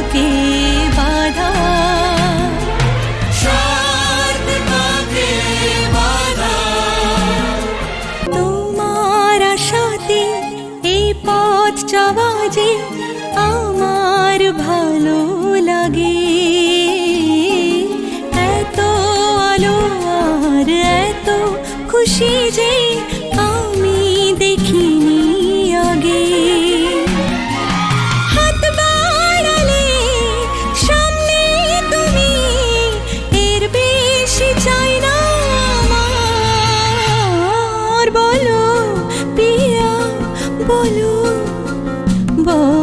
থাকে বাধা, তোমার আশাতে এই পথ চলা যে আমার ভালো লাগে। এত আলো আর এত খুশি যে আমি দেখিনি আগে। হাত বাড়ালে সামনে তুমি, এর বেশি চাই না আমার। বলো পিয়া বলো, বলো।